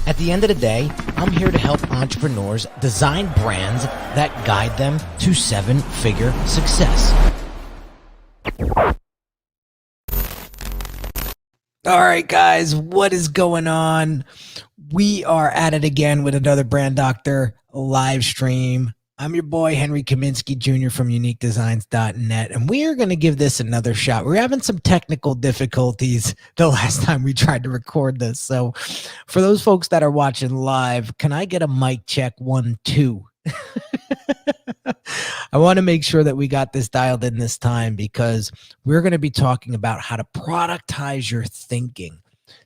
At the end of the day, I'm here to help entrepreneurs design brands that guide them to seven-figure success. All right, guys, what is going on? We are at it again with another Brand Doctor live stream. I'm your boy, Henry Kaminski Jr. from Unique Designz.net, and we are going to give this another shot. We're having some technical difficulties the last time we tried to record this. So for those folks that are watching live, can I get a mic check 1, 2? I want to make sure that we got this dialed in this time because we're going to be talking about how to productize your thinking.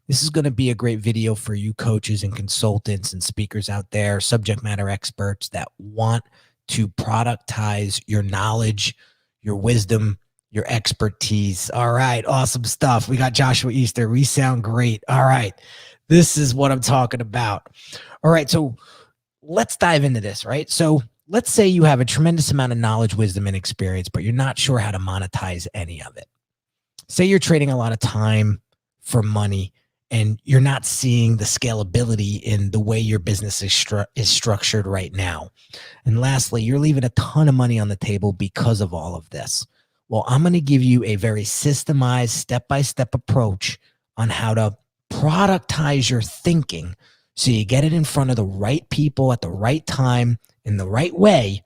This is going to be a great video for you coaches and consultants and speakers out there, subject matter experts that want to productize your knowledge, your wisdom, your expertise. All right, awesome stuff. We got Joshua Easter. We sound great. All right, this is what I'm talking about. All right, so let's dive into this, right? So let's say you have a tremendous amount of knowledge, wisdom, and experience, but you're not sure how to monetize any of it. Say you're trading a lot of time for money and you're not seeing the scalability in the way your business is structured right now. And lastly, you're leaving a ton of money on the table because of all of this. Well, I'm going to give you a very systemized, step-by-step approach on how to productize your thinking so you get it in front of the right people at the right time in the right way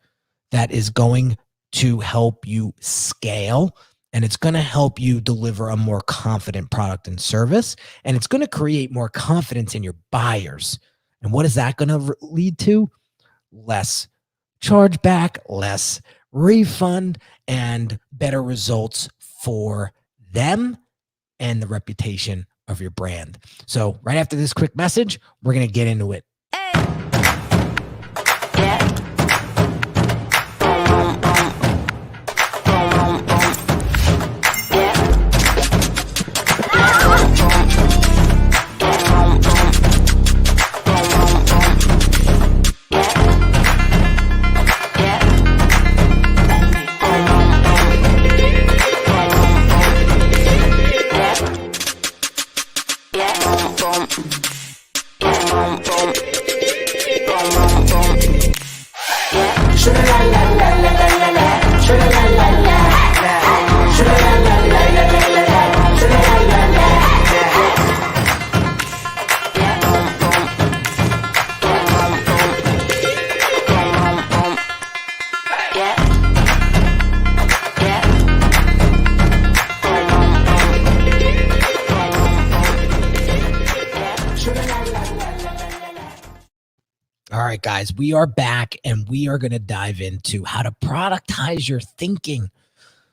that is going to help you scale. And it's going to help you deliver a more confident product and service. And it's going to create more confidence in your buyers. And what is that going to lead to? Less chargeback, less refund, and better results for them and the reputation of your brand. So right after this quick message, we're going to get into it. All right, guys, we are back and we are going to dive into how to productize your thinking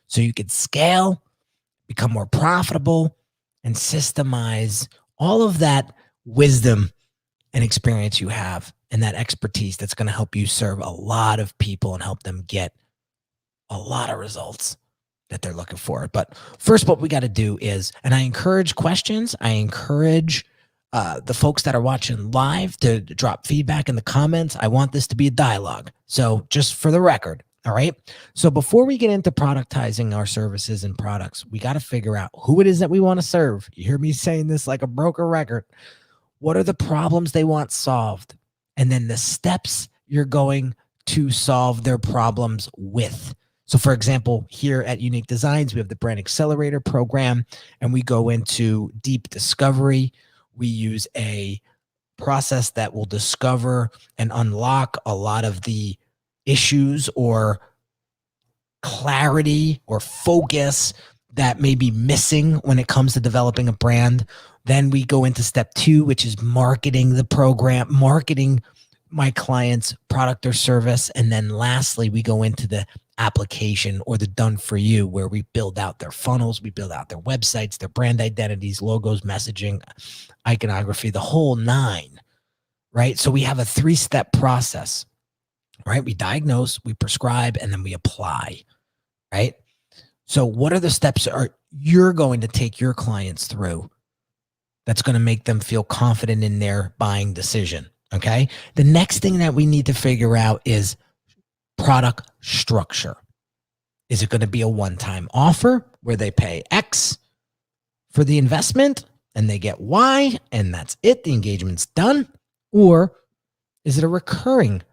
so you can scale, become more profitable, and systemize all of that wisdom and experience you have and that expertise that's going to help you serve a lot of people and help them get a lot of results that they're looking for. But first, what we got to do is, and I encourage questions. I encourage the folks that are watching live to drop feedback in the comments. I want this to be a dialogue. So just for the record, all right? So before we get into productizing our services and products, we got to figure out who it is that we want to serve. You hear me saying this like a broken record. What are the problems they want solved? And then the steps you're going to solve their problems with. So for example, here at Unique Designz, we have the Brand Accelerator program, and we go into deep discovery. We use a process that will discover and unlock a lot of the issues or clarity or focus that may be missing when it comes to developing a brand. Then we go into step 2, which is marketing the program, marketing my client's product or service. And then lastly, we go into the application or the done for you, where we build out their funnels, we build out their websites, their brand identities, logos, messaging, iconography, the whole 9, right? So we have a 3-step process, right? We diagnose, we prescribe, and then we apply, right? So what are the steps you're going to take your clients through that's going to make them feel confident in their buying decision? Okay. The next thing that we need to figure out is product structure. Is it going to be a one-time offer where they pay X for the investment and they get Y and that's it? The engagement's done. Or is it a recurring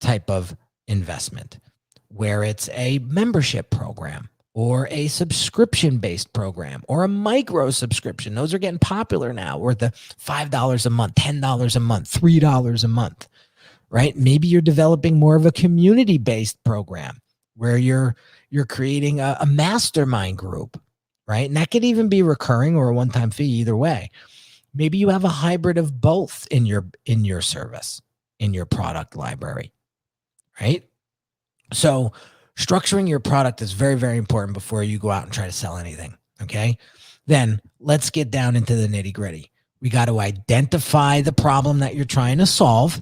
type of investment where it's a membership program or a subscription-based program or a micro subscription? Those are getting popular now, or the $5 a month, $10 a month, $3 a month, right? Maybe you're developing more of a community-based program where you're creating a mastermind group, right? And that could even be recurring or a one-time fee, either way. Maybe you have a hybrid of both in your service, in your product library, right? So structuring your product is very, very important before you go out and try to sell anything, okay? Then let's get down into the nitty-gritty. We got to identify the problem that you're trying to solve.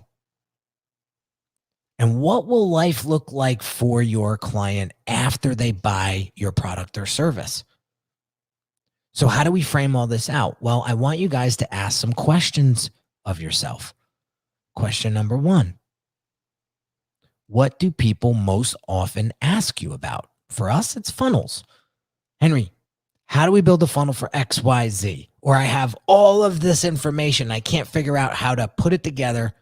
And what will life look like for your client after they buy your product or service? So how do we frame all this out? Well, I want you guys to ask some questions of yourself. Question number 1. What do people most often ask you about? For us, it's funnels. Henry, how do we build a funnel for X, Y, Z? Or I have all of this information. I can't figure out how to put it together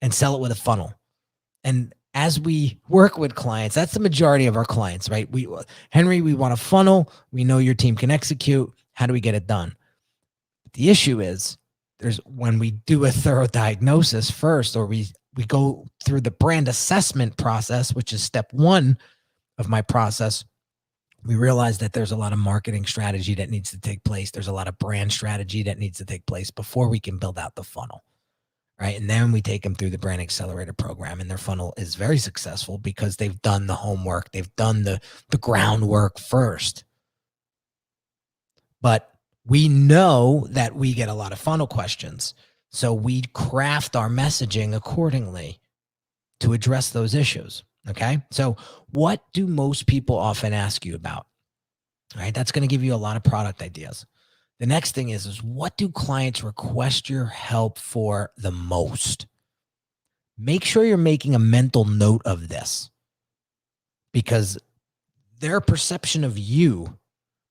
and sell it with a funnel. And as we work with clients, that's the majority of our clients, right? Henry, we want a funnel. We know your team can execute. How do we get it done? The issue is when we do a thorough diagnosis first, or we go through the brand assessment process, which is step 1 of my process, we realize that there's a lot of marketing strategy that needs to take place. There's a lot of brand strategy that needs to take place before we can build out the funnel, right? And then we take them through the Brand Accelerator program, and their funnel is very successful because they've done the homework. They've done the groundwork first. But we know that we get a lot of funnel questions. So we craft our messaging accordingly to address those issues, okay? So what do most people often ask you about? All right, that's going to give you a lot of product ideas. The next thing is what do clients request your help for the most? Make sure you're making a mental note of this, because their perception of you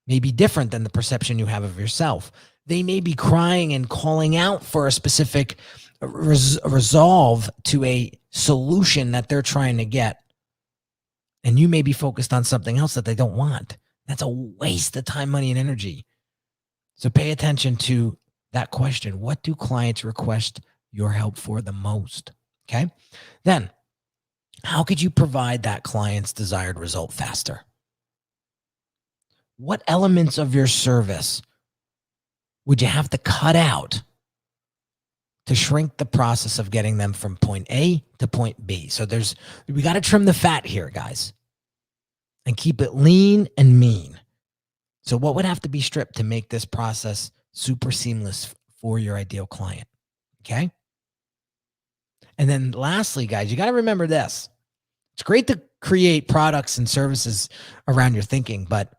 may be different than the perception you have of yourself. They may be crying and calling out for a specific resolve to a solution that they're trying to get. And you may be focused on something else that they don't want. That's a waste of time, money, and energy. So pay attention to that question. What do clients request your help for the most? Okay. Then, how could you provide that client's desired result faster? What elements of your service would you have to cut out to shrink the process of getting them from point A to point B? So we got to trim the fat here, guys, and keep it lean and mean. So what would have to be stripped to make this process super seamless for your ideal client? Okay. And then lastly, guys, you got to remember this. It's great to create products and services around your thinking, but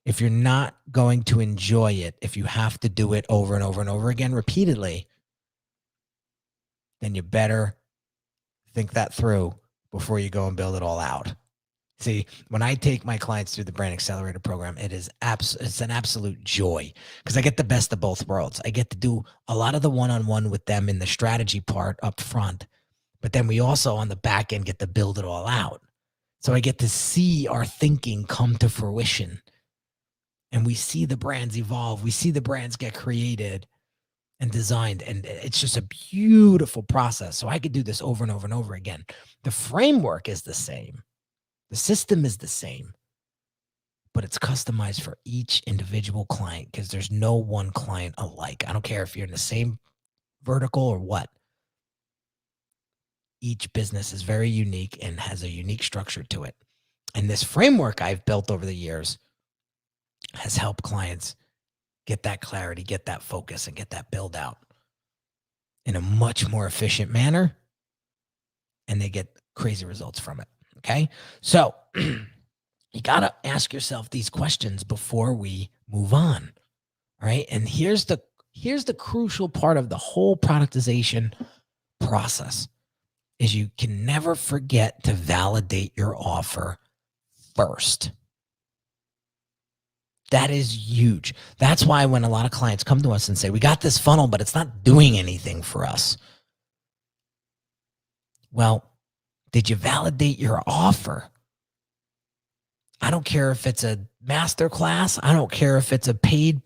if you're not going to enjoy it, if you have to do it over and over and over again repeatedly, then you better think that through before you go and build it all out. See, when I take my clients through the Brand Accelerator program, it's an absolute joy, because I get the best of both worlds. I get to do a lot of the one-on-one with them in the strategy part up front, but then we also on the back end get to build it all out. So I get to see our thinking come to fruition. And we see the brands evolve. We see the brands get created and designed. And it's just a beautiful process. So I could do this over and over and over again. The framework is the same. The system is the same. But it's customized for each individual client, because there's no one client alike. I don't care if you're in the same vertical or what. Each business is very unique and has a unique structure to it. And this framework I've built over the years has helped clients get that clarity, get that focus, and get that build out in a much more efficient manner. And they get crazy results from it. Okay. So you got to ask yourself these questions before we move on. All right. And here's the crucial part of the whole productization process is you can never forget to validate your offer first. That is huge. That's why when a lot of clients come to us and say, we got this funnel, but it's not doing anything for us, Well, did you validate your offer? I don't care if it's a master class. I don't care if it's a paid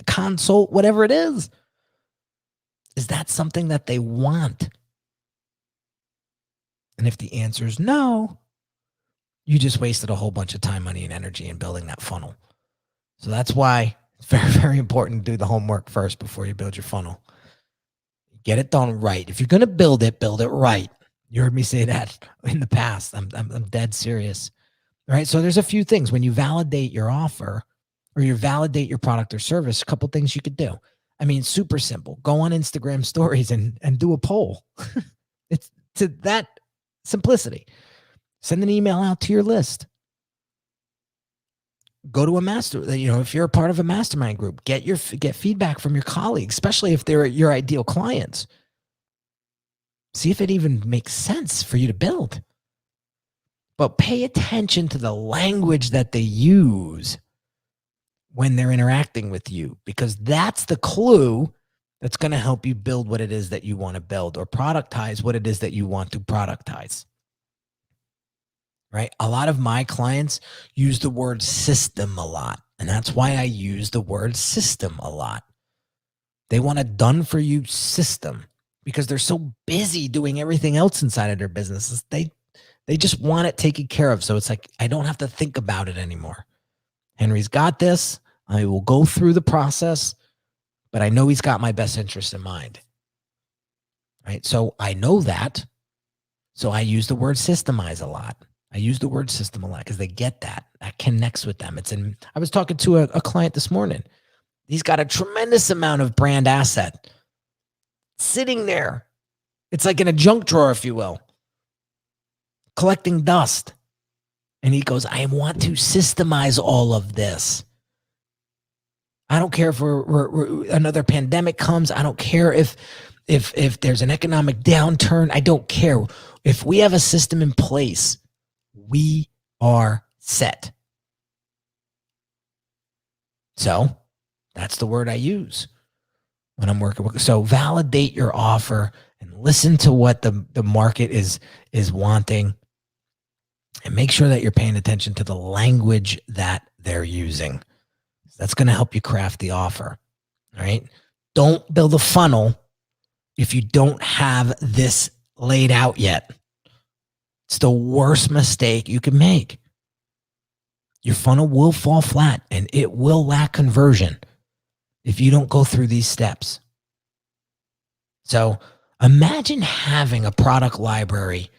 consult, whatever it is. Is that something that they want? And if the answer is no, you just wasted a whole bunch of time, money, and energy in building that funnel. So that's why it's very, very important to do the homework first before you build your funnel. Get it done right. If you're going to build it right. You heard me say that in the past. I'm dead serious. All right. So there's a few things when you validate your offer or you validate your product or service, a couple things you could do. I mean, super simple. Go on Instagram stories and do a poll. It's to that simplicity. Send an email out to your list. Go to a master, if you're a part of a mastermind group, get feedback from your colleagues, especially if they're your ideal clients. See if it even makes sense for you to build. But pay attention to the language that they use when they're interacting with you, because that's the clue that's going to help you build what it is that you want to build or productize what it is that you want to productize. Right? A lot of my clients use the word system a lot, and that's why I use the word system a lot. They want a done for you system because they're so busy doing everything else inside of their businesses. They just want it taken care of. So it's like, I don't have to think about it anymore. Henry's got this. I will go through the process, but I know he's got my best interest in mind. Right? So I know that. So I use the word systemize a lot. I use the word system a lot because they get that. That connects with them. I was talking to a client this morning. He's got a tremendous amount of brand asset sitting there. It's like in a junk drawer, if you will, collecting dust. And he goes, I want to systemize all of this. I don't care if another pandemic comes. I don't care if there's an economic downturn. I don't care. If we have a system in place, we are set. So that's the word I use when I'm working with. So validate your offer and listen to what the market is wanting, and make sure that you're paying attention to the language that they're using. That's going to help you craft the offer. All right. Don't build a funnel if you don't have this laid out yet. It's the worst mistake you can make. Your funnel will fall flat and it will lack conversion if you don't go through these steps. So imagine having a product library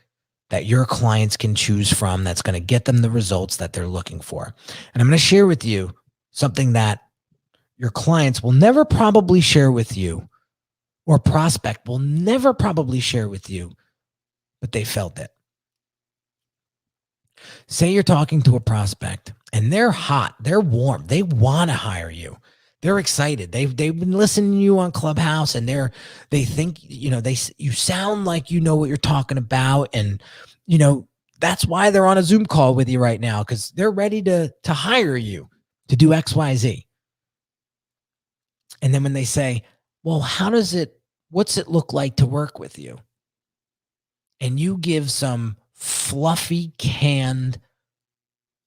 that your clients can choose from that's going to get them the results that they're looking for. And I'm going to share with you something that your clients will never probably share with you, or prospect will never probably share with you, but they felt it. Say you're talking to a prospect and they're hot, they're warm, they want to hire you. They're excited. They've been listening to you on Clubhouse, and they think, you sound like you know what you're talking about, and that's why they're on a Zoom call with you right now, because they're ready to hire you to do X, Y, Z. And then when they say, well, what's it look like to work with you? And you give some fluffy, canned,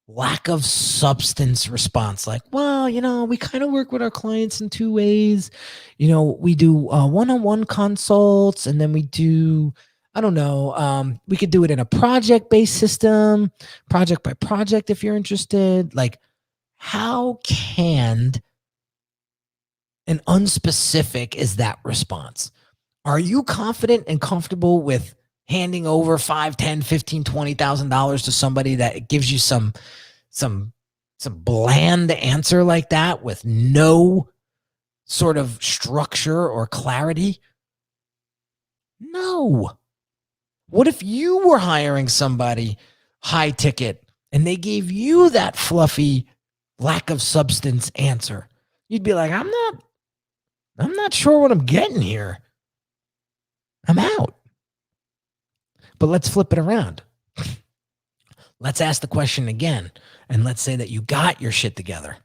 lack of substance response, like, well, we kind of work with our clients in two ways. We do one-on-one consults, and then we do, I don't know, we could do it in a project-based system, project by project if you're interested. Like, how canned and unspecific is that response? Are you confident and comfortable with handing over $5, $10, $15, $20,000 to somebody that gives you some bland answer like that with no sort of structure or clarity? No. What if you were hiring somebody high ticket and they gave you that fluffy, lack of substance answer? You'd be like, I'm not sure what I'm getting here. I'm out. But let's flip it around. Let's ask the question again, and let's say that you got your shit together.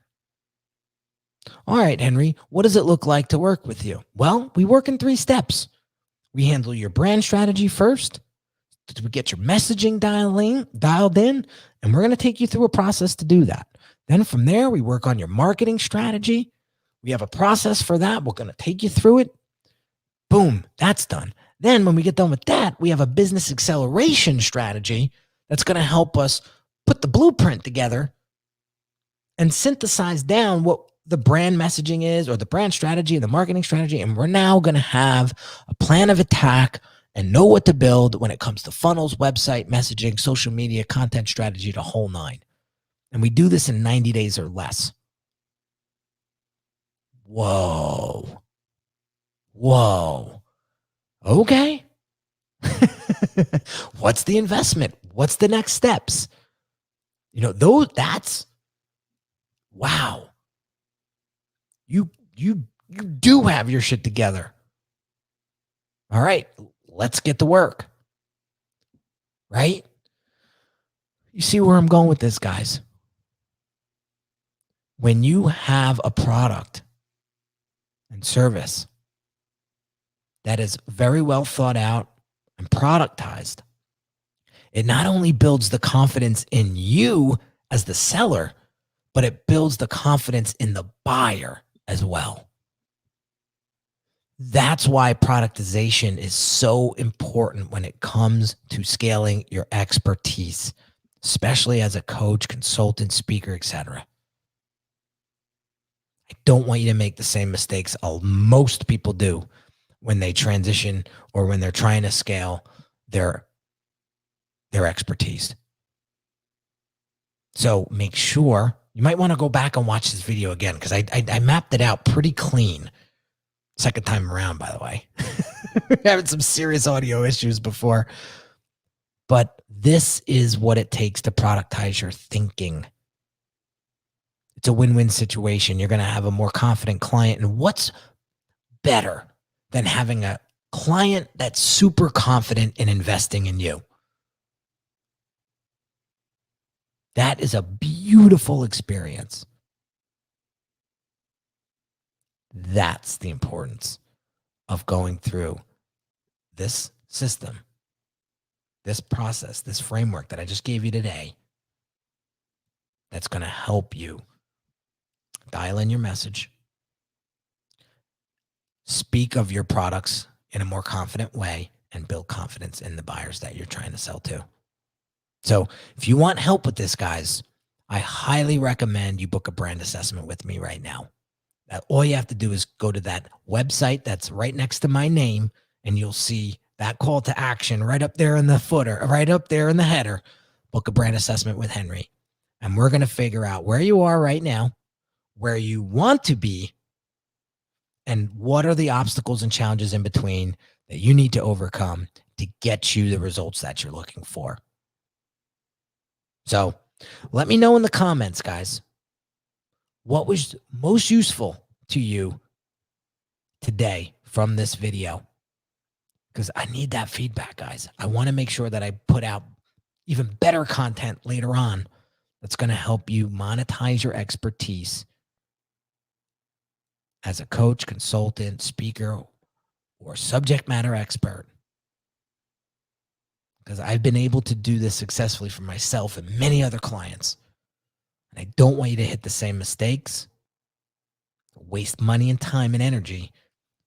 All right, Henry, what does it look like to work with you? Well, we work in 3 steps. We handle your brand strategy first. Did we get your messaging dialed in? And we're going to take you through a process to do that. Then from there, we work on your marketing strategy. We have a process for that. We're going to take you through it. Boom, that's done. Then when we get done with that, we have a business acceleration strategy that's going to help us put the blueprint together and synthesize down what the brand messaging is, or the brand strategy and the marketing strategy. And we're now going to have a plan of attack and know what to build when it comes to funnels, website, messaging, social media, content strategy, the whole nine. And we do this in 90 days or less. Whoa. Okay. What's the investment? What's the next steps? That's wow. You do have your shit together. All right, let's get to work. Right? You see where I'm going with this, guys? When you have a product and service that is very well thought out and productized, it not only builds the confidence in you as the seller, but it builds the confidence in the buyer as well. That's why productization is so important when it comes to scaling your expertise, especially as a coach, consultant, speaker, etc. I don't want you to make the same mistakes most people do when they transition or when they're trying to scale their expertise. So make sure, you might want to go back and watch this video again, because I mapped it out pretty clean. Second time around, by the way. We're having some serious audio issues before. But this is what it takes to productize your thinking. It's a win-win situation. You're going to have a more confident client. And what's better than having a client that's super confident in investing in you? That is a beautiful experience. That's the importance of going through this system, this process, this framework that I just gave you today. That's going to help you dial in your message, speak of your products in a more confident way, and build confidence in the buyers that you're trying to sell to. So if you want help with this, guys, I highly recommend you book a brand assessment with me right now. All you have to do is go to that website that's right next to my name, and you'll see that call to action right up there in the footer, right up there in the header. Book a brand assessment with Henry. And we're going to figure out where you are right now, where you want to be, and what are the obstacles and challenges in between that you need to overcome to get you the results that you're looking for. So let me know in the comments, guys, what was most useful to you today from this video? Because I need that feedback, guys. I want to make sure that I put out even better content later on that's going to help you monetize your expertise as a coach, consultant, speaker, or subject matter expert. Because I've been able to do this successfully for myself and many other clients. And I don't want you to hit the same mistakes, waste money and time and energy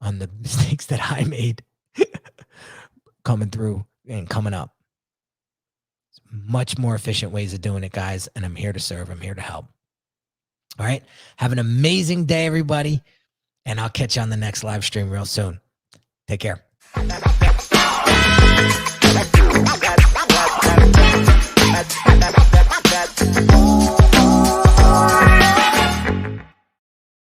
on the mistakes that I made coming through and coming up. It's much more efficient ways of doing it, guys. And I'm here to serve. I'm here to help. All right. Have an amazing day, everybody. And I'll catch you on the next live stream real soon. Take care.